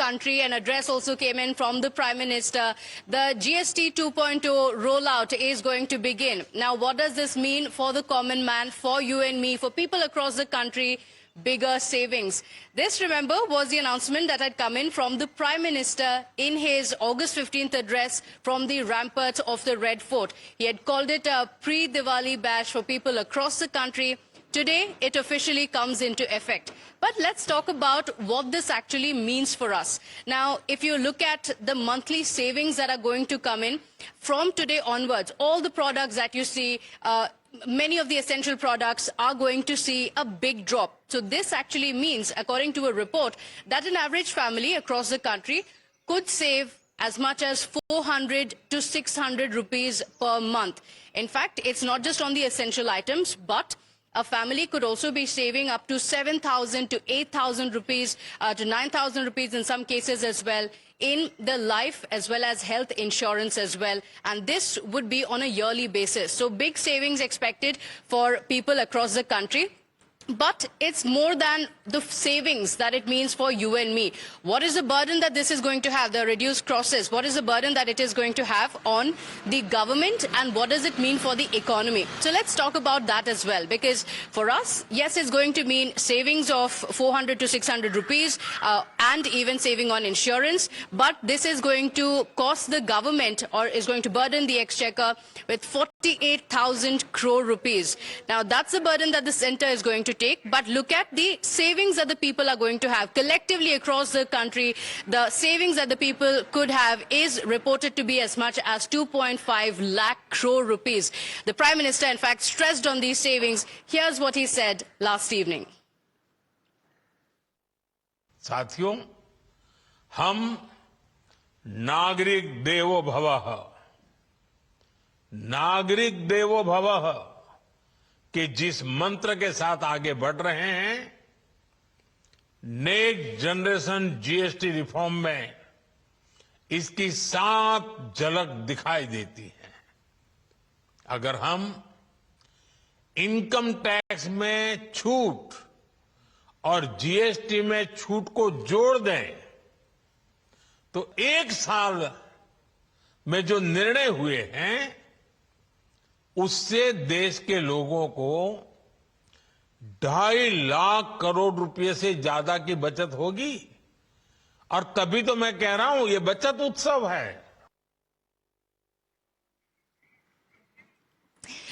country. An address also came in from the Prime Minister. The GST 2.0 rollout is going to begin. Now, what does this mean for the common man, for you and me, for people across the country? Bigger savings. This, remember, was the announcement that had come in from the Prime Minister in his August 15th address from the ramparts of the Red Fort. He had called it a pre-Diwali bash for people across the country. Today, it officially comes into effect. But let's talk about what this actually means for us. Now, if you look at the monthly savings that are going to come in, from today onwards, all the products that you see, many of the essential products are going to see a big drop. So this actually means, according to a report, that an average family across the country could save as much as 400 to 600 rupees per month. In fact, it's not just on the essential items, but a family could also be saving up to 7,000 to 8,000 rupees to 9,000 rupees in some cases as well in the life as well as health insurance as well. And this would be on a yearly basis. So big savings expected for people across the country. But it's more than the savings that it means for you and me. What is the burden that this is going to have, the reduced crosses? What is the burden that it is going to have on the government, and what does it mean for the economy? So let's talk about that as well, because for us, yes, it's going to mean savings of 400 to 600 rupees and even saving on insurance. But this is going to cost the government, or is going to burden the exchequer with 48,000 crore rupees. Now, that's the burden that the centre is going to take, but look at the savings that the people are going to have collectively across the country. The savings that the people could have is reported to be as much as 2.5 lakh crore rupees. The Prime Minister, in fact, stressed on these savings. Here's what he said last evening. साथियों, हम नागरिक देवो भवः, नागरिक देवो भवः कि जिस मंत्र के साथ आगे बढ़ रहे हैं, नेक्स्ट जनरेशन जीएसटी रिफॉर्म में इसकी साफ झलक दिखाई देती है। अगर हम इनकम टैक्स में छूट और जीएसटी में छूट को जोड़ दें, तो एक साल में जो निर्णय हुए हैं, उससे देश के लोगों को 2.5 लाख करोड़ रुपए से ज्यादा की बचत होगी। और तभी तो मैं कह रहा हूं, ये बचत उत्सव है।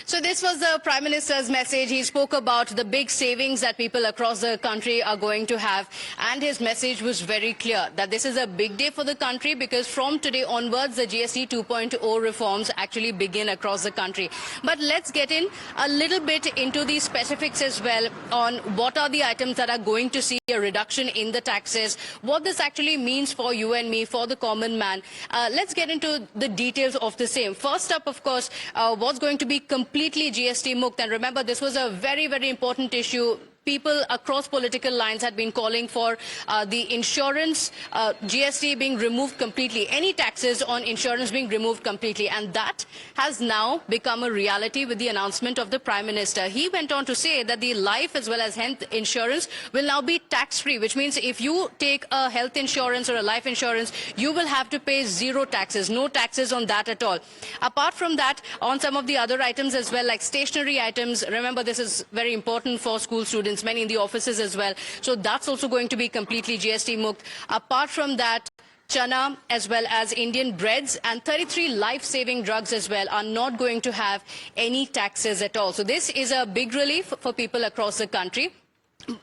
So this was the Prime Minister's message. He spoke about the big savings that people across the country are going to have. And his message was very clear that this is a big day for the country, because from today onwards, the GST 2.0 reforms actually begin across the country. But let's get in a little bit into the specifics as well on what are the items that are going to see a reduction in the taxes, what this actually means for you and me, for the common man. Let's get into the details of the same. First up, of course, what's going to be completely GST Mukt. And remember, this was a very, very important issue. People across political lines had been calling for the insurance GST being removed completely, any taxes on insurance being removed completely. And that has now become a reality with the announcement of the Prime Minister. He went on to say that the life as well as health insurance will now be tax-free, which means if you take a health insurance or a life insurance, you will have to pay zero taxes, no taxes on that at all. Apart from that, on some of the other items as well, like stationery items, remember this is very important for school students, many in the offices as well. So that's also going to be completely GST Mukt. Apart from that, chana as well as Indian breads and 33 life-saving drugs as well are not going to have any taxes at all. So this is a big relief for people across the country.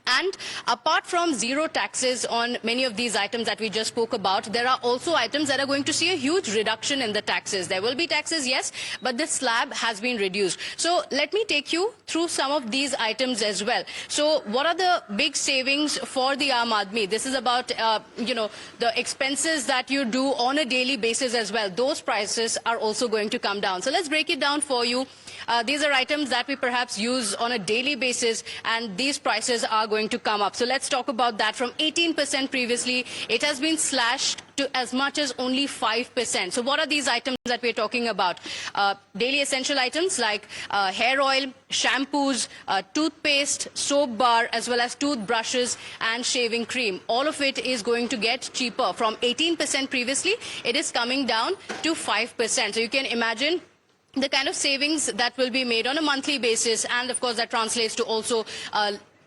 And apart from zero taxes on many of these items that we just spoke about, there are also items that are going to see a huge reduction in the taxes. There will be taxes, yes, but the slab has been reduced. So let me take you through some of these items as well. So what are the big savings for the Aam Aadmi? This is about, the expenses that you do on a daily basis as well. Those prices are also going to come down. So let's break it down for you. These are items that we perhaps use on a daily basis, and these prices are going to come up. So let's talk about that. From 18% previously, it has been slashed to as much as only 5%. So what are these items that we're talking about? Daily essential items like hair oil, shampoos, toothpaste, soap bar, as well as toothbrushes and shaving cream. All of it is going to get cheaper. From 18% previously, it is coming down to 5%. So you can imagine the kind of savings that will be made on a monthly basis, and of course that translates to also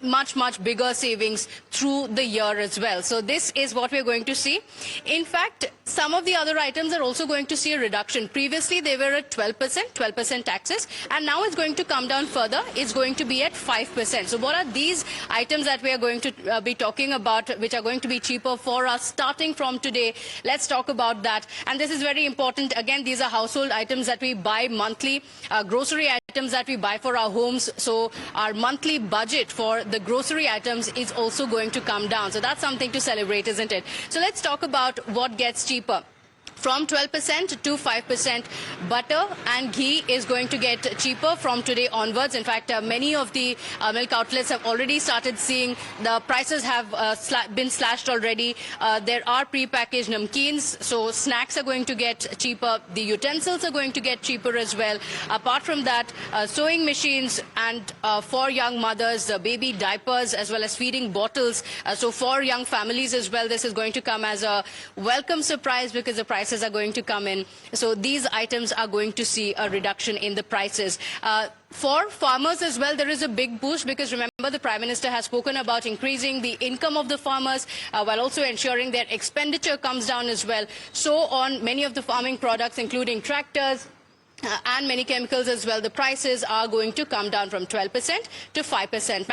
much bigger savings through the year as well. So this is what we're going to see. In fact, some of the other items are also going to see a reduction. Previously they were at 12% taxes, and now it's going to come down further. It's going to be at 5%. So what are these items that we are going to be talking about, which are going to be cheaper for us starting from today? Let's talk about that. And this is very important. Again, these are household items that we buy monthly, grocery items that we buy for our homes. So our monthly budget for the grocery items is also going to come down. So that's something to celebrate, isn't it? So let's talk about what gets cheaper. From 12% to 5%, butter and ghee is going to get cheaper from today onwards. In fact, many of the milk outlets have already started seeing the prices have been slashed already. There are pre-packaged namkeens, so snacks are going to get cheaper. The utensils are going to get cheaper as well. Apart from that, sewing machines and for young mothers, baby diapers as well as feeding bottles. So for young families as well, this is going to come as a welcome surprise because the prices are going to come in. So these items are going to see a reduction in the prices. For farmers as well, there is a big boost because remember the Prime Minister has spoken about increasing the income of the farmers while also ensuring their expenditure comes down as well. So on many of the farming products, including tractors, and many chemicals as well, the prices are going to come down from 12% to 5%.